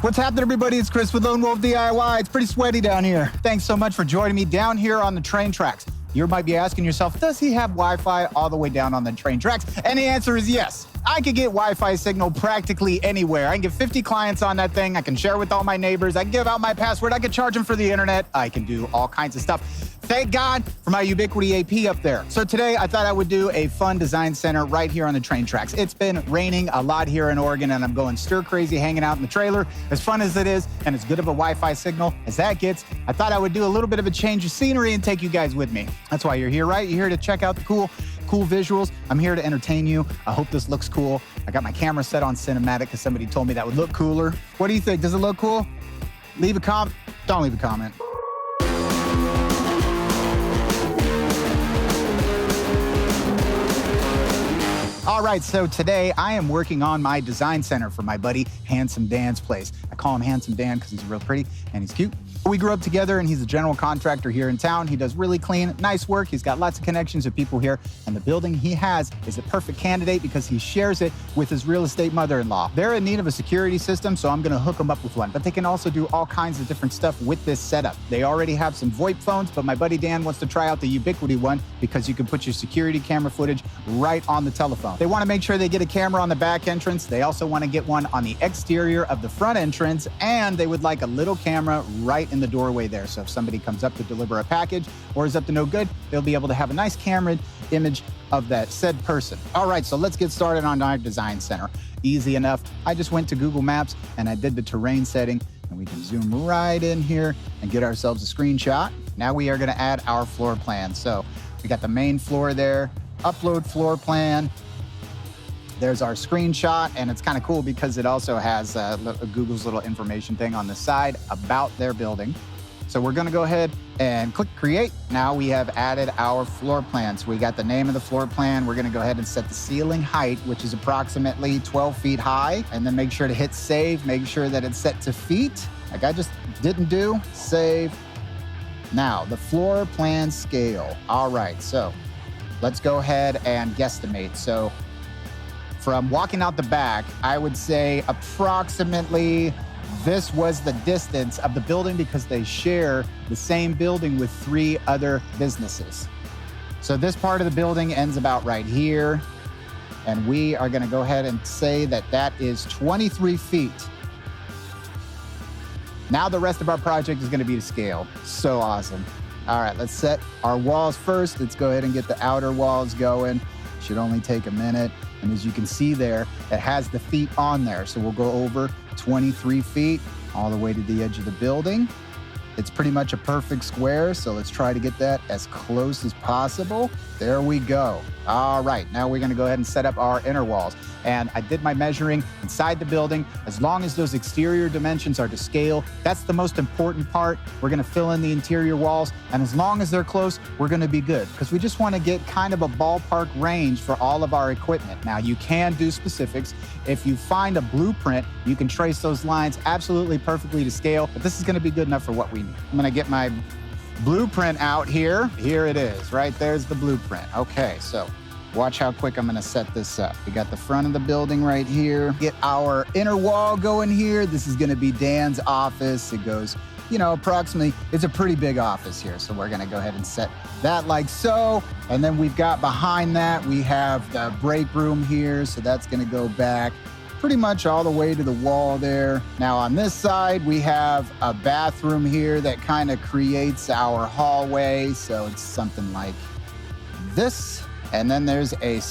What's happening, everybody? It's Chris with Lone Wolf DIY. It's pretty sweaty down here. Thanks so much for joining me down here on the train tracks. You might be asking yourself, does he have Wi-Fi all the way down on the train tracks? And the answer is yes. I could get Wi-Fi signal practically anywhere. I can get 50 clients on that thing. I can share with all my neighbors. I can give out my password. I can charge them for the internet. I can do all kinds of stuff. Thank God for my Ubiquiti AP up there. So today I thought I would do a fun design center right here on the train tracks. It's been raining a lot here in Oregon and I'm going stir crazy hanging out in the trailer. As fun as it is and as good of a Wi-Fi signal as that gets, I thought I would do a little bit of a change of scenery and take you guys with me. That's why you're here, right? You're here to check out the cool visuals. I'm here to entertain you. I hope this looks cool. I got my camera set on cinematic because somebody told me that would look cooler. What do you think? Does it look cool? Leave a comment. Don't leave a comment. All right, so today I am working on my design center for my buddy Handsome Dan's place. I call him Handsome Dan because he's real pretty and he's cute. We grew up together and he's a general contractor here in town. He does really clean, nice work. He's got lots of connections with people here. And the building he has is a perfect candidate because he shares it with his real estate mother-in-law. They're in need of a security system, so I'm gonna hook them up with one. But they can also do all kinds of different stuff with this setup. They already have some VoIP phones, but my buddy Dan wants to try out the Ubiquiti one because you can put your security camera footage right on the telephone. They wanna make sure they get a camera on the back entrance. They also wanna get one on the exterior of the front entrance, and they would like a little camera right in the doorway there. So if somebody comes up to deliver a package or is up to no good, they'll be able to have a nice camera image of that said person. All right, so let's get started on our design center. Easy enough. I just went to Google Maps and I did the terrain setting, and we can zoom right in here and get ourselves a screenshot. Now we are gonna add our floor plan. So we got the main floor there, upload floor plan. There's our screenshot, and it's kind of cool because it also has Google's little information thing on the side about their building. So we're gonna go ahead and click create. Now we have added our floor plan. So we got the name of the floor plan. We're gonna go ahead and set the ceiling height, which is approximately 12 feet high, and then make sure to hit save. Make sure that it's set to feet, like I just didn't do. Save. Now, the floor plan scale. All right, so let's go ahead and guesstimate. So from walking out the back, I would say approximately this was the distance of the building because they share the same building with 3 other businesses. So this part of the building ends about right here. And we are gonna go ahead and say that that is 23 feet. Now the rest of our project is gonna be to scale. So awesome. All right, let's set our walls first. Let's go ahead and get the outer walls going. Should only take a minute. And as you can see there, it has the feet on there. So we'll go over 23 feet all the way to the edge of the building. It's pretty much a perfect square, so let's try to get that as close as possible. There we go. All right, now we're gonna go ahead and set up our inner walls. And I did my measuring inside the building. As long as those exterior dimensions are to scale, that's the most important part. We're gonna fill in the interior walls, and as long as they're close, we're gonna be good, because we just wanna get kind of a ballpark range for all of our equipment. Now, you can do specifics. If you find a blueprint, you can trace those lines absolutely perfectly to scale, but this is gonna be good enough for what we need. I'm gonna get my blueprint out here. Here it is, right there's the blueprint. Okay, so watch how quick I'm gonna set this up. We got the front of the building right here. Get our inner wall going here. This is gonna be Dan's office. It goes, you know, approximately, it's a pretty big office here. So we're gonna go ahead and set that like so. And then we've got behind that, we have the break room here. So that's gonna go back pretty much all the way to the wall there. Now on this side, we have a bathroom here that kind of creates our hallway. So it's something like this. And then there's a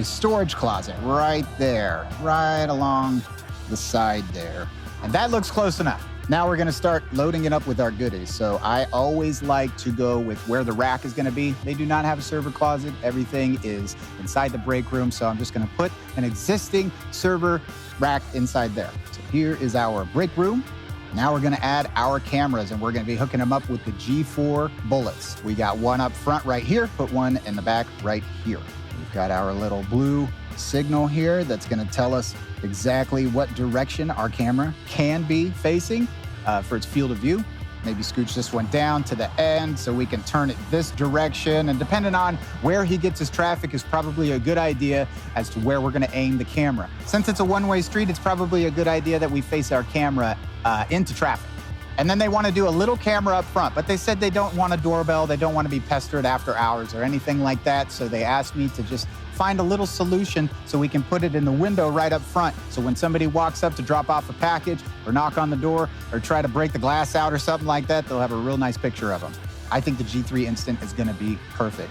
storage closet right there, right along the side there. And that looks close enough. Now we're gonna start loading it up with our goodies. So I always like to go with where the rack is gonna be. They do not have a server closet. Everything is inside the break room. So I'm just gonna put an existing server rack inside there. So here is our break room. Now we're gonna add our cameras, and we're gonna be hooking them up with the G4 bullets. We got one up front right here, put one in the back right here. We've got our little blue signal here that's gonna tell us exactly what direction our camera can be facing for its field of view. maybe scooch this one down to the end so we can turn it this direction. And depending on where he gets his traffic is probably a good idea as to where we're gonna aim the camera. Since it's a one-way street, it's probably a good idea that we face our camera into traffic. And then they want to do a little camera up front, but they said they don't want a doorbell. They don't want to be pestered after hours or anything like that. So they asked me to just find a little solution so we can put it in the window right up front. So when somebody walks up to drop off a package or knock on the door or try to break the glass out or something like that, they'll have a real nice picture of them. I think the G3 Instant is going to be perfect.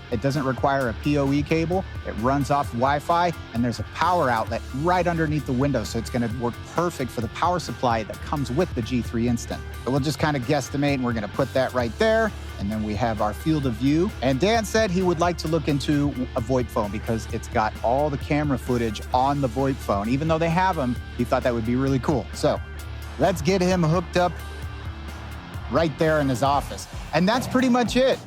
It doesn't require a PoE cable. It runs off Wi-Fi, and there's a power outlet right underneath the window, so it's gonna work perfect for the power supply that comes with the G3 Instant. But we'll just kind of guesstimate, and we're gonna put that right there, and then we have our field of view. And Dan said he would like to look into a VoIP phone because it's got all the camera footage on the VoIP phone. Even though they have them, he thought that would be really cool. So let's get him hooked up right there in his office. And that's pretty much it.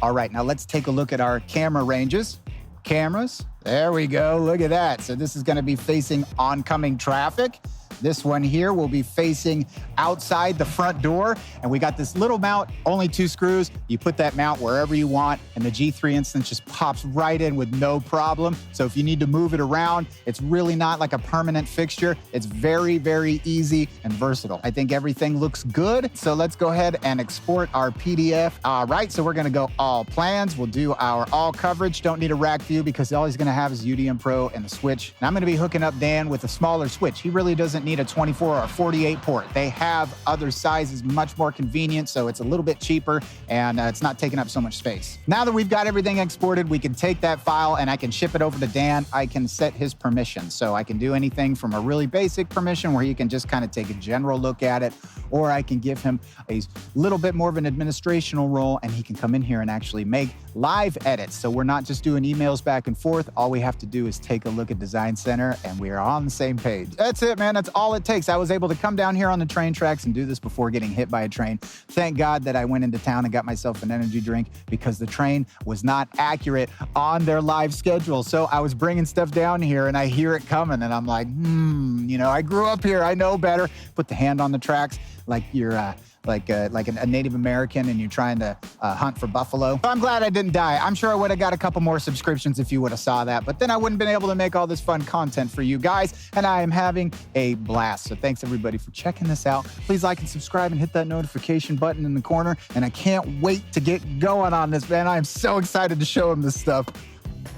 All right, now let's take a look at our camera ranges. Cameras, there we go, look at that. So this is gonna be facing oncoming traffic. This one here will be facing outside the front door. And we got this little mount, only 2 screws. You put that mount wherever you want, and the G3 Instant just pops right in with no problem. So if you need to move it around, it's really not like a permanent fixture. It's very, very easy and versatile. I think everything looks good. So let's go ahead and export our PDF. All right, so we're gonna go all plans. We'll do our all coverage. Don't need a rack view because all he's gonna have is UDM Pro and the switch. And I'm gonna be hooking up Dan with a smaller switch. He really doesn't need a 24 or 48 port. They have other sizes, much more convenient, so it's a little bit cheaper and it's not taking up so much space. Now that we've got everything exported, we can take that file and I can ship it over to Dan. I can set his permissions, so I can do anything from a really basic permission where he can just kind of take a general look at it, or I can give him a little bit more of an administrational role and he can come in here and actually make live edits. So we're not just doing emails back and forth. All we have to do is take a look at Design Center and we are on the same page. That's it, man. That's all it takes. I was able to come down here on the train tracks and do this before getting hit by a train. Thank God that I went into town and got myself an energy drink because the train was not accurate on their live schedule. So I was bringing stuff down here and I hear it coming and I'm like, you know, I grew up here. I know better. Put the hand on the tracks like you're like a Native American and you're trying to hunt for buffalo. I'm glad I didn't die. I'm sure I would have got a couple more subscriptions if you would have saw that, but then I wouldn't have been able to make all this fun content for you guys, and I am having a blast. So thanks everybody for checking this out. Please like and subscribe and hit that notification button in the corner, and I can't wait to get going on this, man. I am so excited to show him this stuff.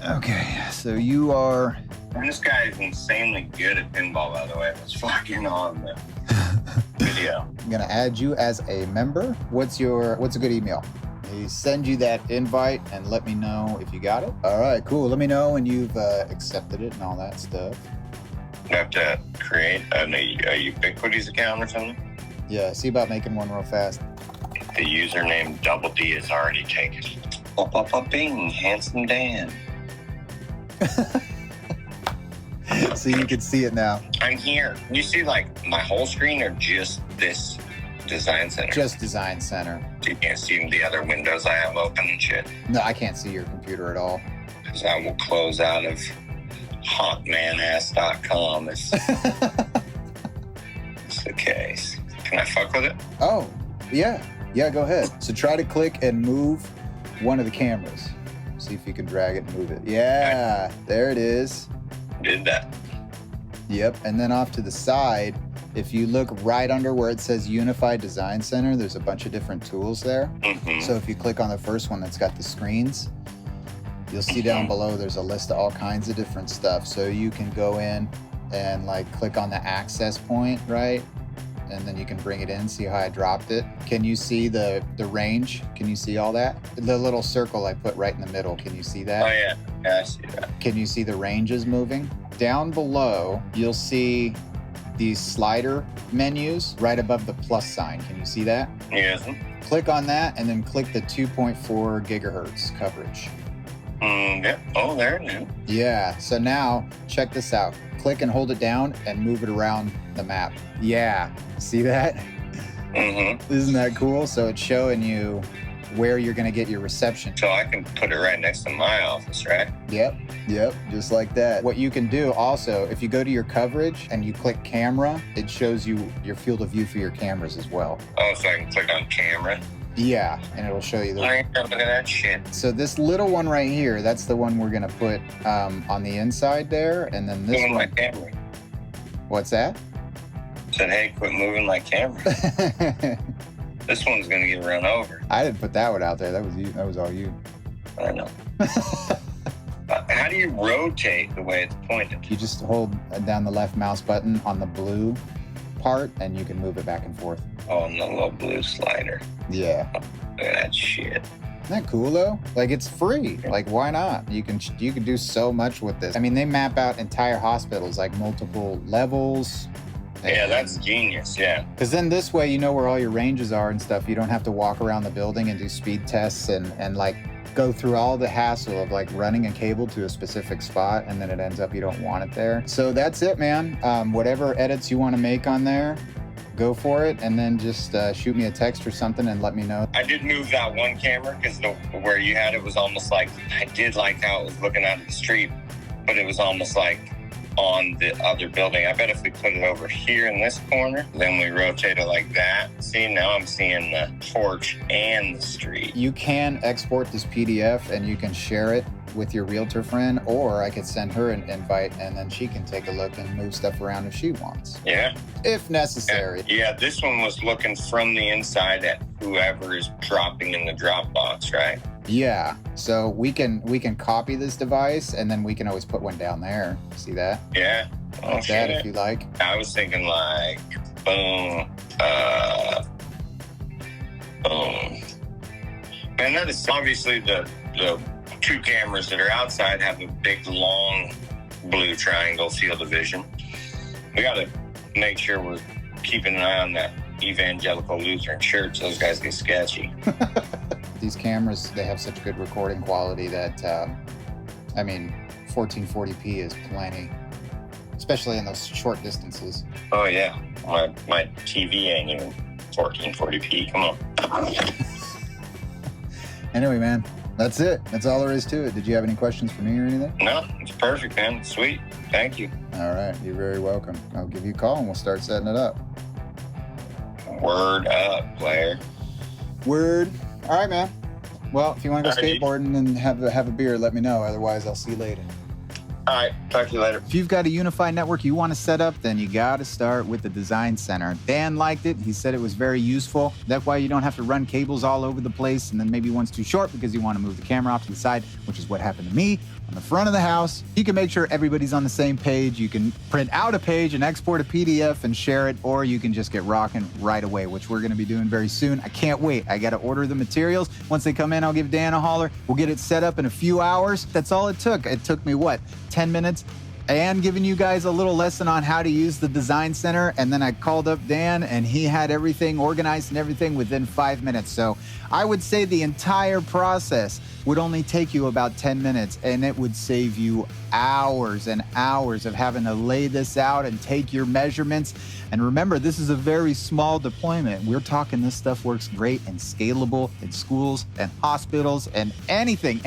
Okay, so you are... And this guy is insanely good at pinball, by the way. It's fucking on the video. I'm gonna add you as a member. What's a good email? They send you that invite and let me know if you got it. All right, cool. Let me know when you've accepted it and all that stuff. You have to create a Ubiquiti's account or something? Yeah, see about making one real fast. The username Double D is already taken. Bing, handsome Dan. So you can see it now. I'm here. You see like my whole screen or just this Design Center? Just Design Center. So you can't see the other windows I have open and shit? No, I can't see your computer at all. Because I will close out of hotmanass.com if it's the case. Can I fuck with it? Oh, yeah. Yeah, go ahead. So try to click and move one of the cameras. See if you can drag it and move it. Yeah, there it is. Did that. Yep, and then off to the side, if you look right under where it says UniFi Design Center, there's a bunch of different tools there. Mm-hmm. So if you click on the first one that's got the screens, you'll see down below there's a list of all kinds of different stuff. So you can go in and like click on the access point, right? And then you can bring it in, see how I dropped it. Can you see the range? Can you see all that? The little circle I put right in the middle, can you see that? Oh yeah, I see that. Can you see the ranges moving? Down below, you'll see these slider menus right above the plus sign. Can you see that? Yes. Click on that and then click the 2.4 gigahertz coverage. Yeah. Oh, there it is. Yeah, so now check this out. Click and hold it down and move it around the map. Yeah, see that? Mm-hmm. Isn't that cool? So it's showing you where you're gonna get your reception. So I can put it right next to my office, right? Yep, just like that. What you can do also, if you go to your coverage and you click camera, it shows you your field of view for your cameras as well. Oh, so I can click on camera? Yeah, and it'll show you the... Look at that shit. So this little one right here, that's the one we're gonna put on the inside there, and then this Moving one... my camera. What's that? Said, hey, quit moving my camera. This one's gonna get run over. I didn't put that one out there. That was you. That was all you. I know. How do you rotate the way it's pointed? You just hold down the left mouse button on the blue part, and you can move it back and forth. Oh, and the little blue slider. Yeah. Look at that shit. Isn't that cool though? Like, it's free. Like, why not? You can do so much with this. I mean, they map out entire hospitals, like multiple levels. Yeah, that's genius, yeah. Because then this way you know where all your ranges are and stuff. You don't have to walk around the building and do speed tests and like go through all the hassle of like running a cable to a specific spot, and then it ends up you don't want it there. So that's it, man. Whatever edits you want to make on there, go for it, and then just shoot me a text or something and let me know. I did move that one camera because where you had it was almost like, I did like how it was looking out of the street, but it was almost like on the other building. I bet if we put it over here in this corner, then we rotate it like that. See, now I'm seeing the porch and the street. You can export this PDF and you can share it with your realtor friend, or I could send her an invite and then she can take a look and move stuff around if she wants. Yeah. If necessary. Yeah, this one was looking from the inside at whoever is dropping in the drop box, right? Yeah, so we can copy this device and then we can always put one down there. See that? Yeah. Oh, Like that if you like. I was thinking like, boom, boom. And that is obviously the two cameras that are outside have a big, long blue triangle field of vision. We got to make sure we're keeping an eye on that evangelical Lutheran church. Those guys get sketchy. These cameras, they have such good recording quality that, I mean, 1440p is plenty, especially in those short distances. Oh, yeah. My TV ain't even 1440p. Come on. Anyway, man, that's it. That's all there is to it. Did you have any questions for me or anything? No, it's perfect, man. Sweet. Thank you. All right. You're very welcome. I'll give you a call and we'll start setting it up. Word up, player. Word. All right, man. Well, if you want to go Alrighty. skateboarding and have a beer, let me know. Otherwise, I'll see you later. All right. Talk to you later. If you've got a UniFi network you want to set up, then you got to start with the Design Center. Dan liked it. He said it was very useful. That way you don't have to run cables all over the place, and then maybe one's too short because you want to move the camera off to the side, which is what happened to me on the front of the house. You can make sure everybody's on the same page. You can print out a page and export a PDF and share it, or you can just get rocking right away, which we're going to be doing very soon. I can't wait. I got to order the materials. Once they come in, I'll give Dan a holler. We'll get it set up in a few hours. That's all it took. It took me, what, 10 minutes? And giving you guys a little lesson on how to use the Design Center. And then I called up Dan and he had everything organized and everything within 5 minutes. So I would say the entire process would only take you about 10 minutes, and it would save you hours and hours of having to lay this out and take your measurements. And remember, this is a very small deployment. We're talking this stuff works great and scalable in schools and hospitals and anything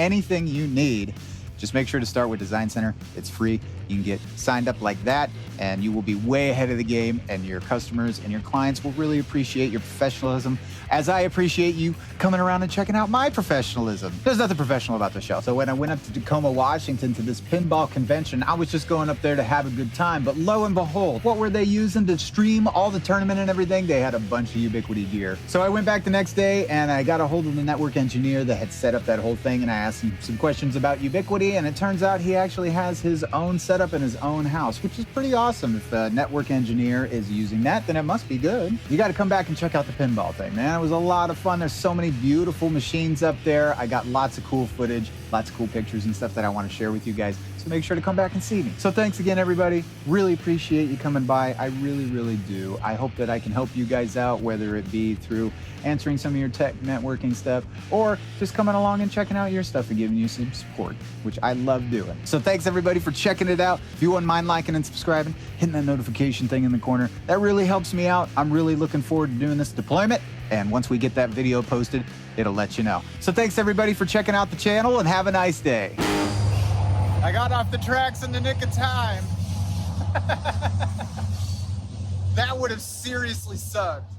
you need. Just make sure to start with Design Center. It's free. You can get signed up like that, and you will be way ahead of the game, and your customers and your clients will really appreciate your professionalism, as I appreciate you coming around and checking out my professionalism. There's nothing professional about the show. So when I went up to Tacoma, Washington to this Pinball Convention, I was just going up there to have a good time. But lo and behold, what were they using to stream all the tournament and everything? They had a bunch of Ubiquiti gear. So I went back the next day, and I got a hold of the network engineer that had set up that whole thing, and I asked him some questions about Ubiquiti, and it turns out he actually has his own setup in his own house, which is pretty awesome. If a network engineer is using that, then it must be good. You got to come back and check out the pinball thing, man. It was a lot of fun. There's so many beautiful machines up there. I got lots of cool footage, lots of cool pictures and stuff that I want to share with you guys. So make sure to come back and see me. So thanks again, everybody. Really appreciate you coming by. I really, really do. I hope that I can help you guys out, whether it be through answering some of your tech networking stuff or just coming along and checking out your stuff and giving you some support, which I love doing. So thanks everybody for checking it out. If you wouldn't mind liking and subscribing, hitting that notification thing in the corner, that really helps me out. I'm really looking forward to doing this deployment. And once we get that video posted, it'll let you know. So thanks everybody for checking out the channel, and have a nice day. I got off the tracks in the nick of time. That would have seriously sucked.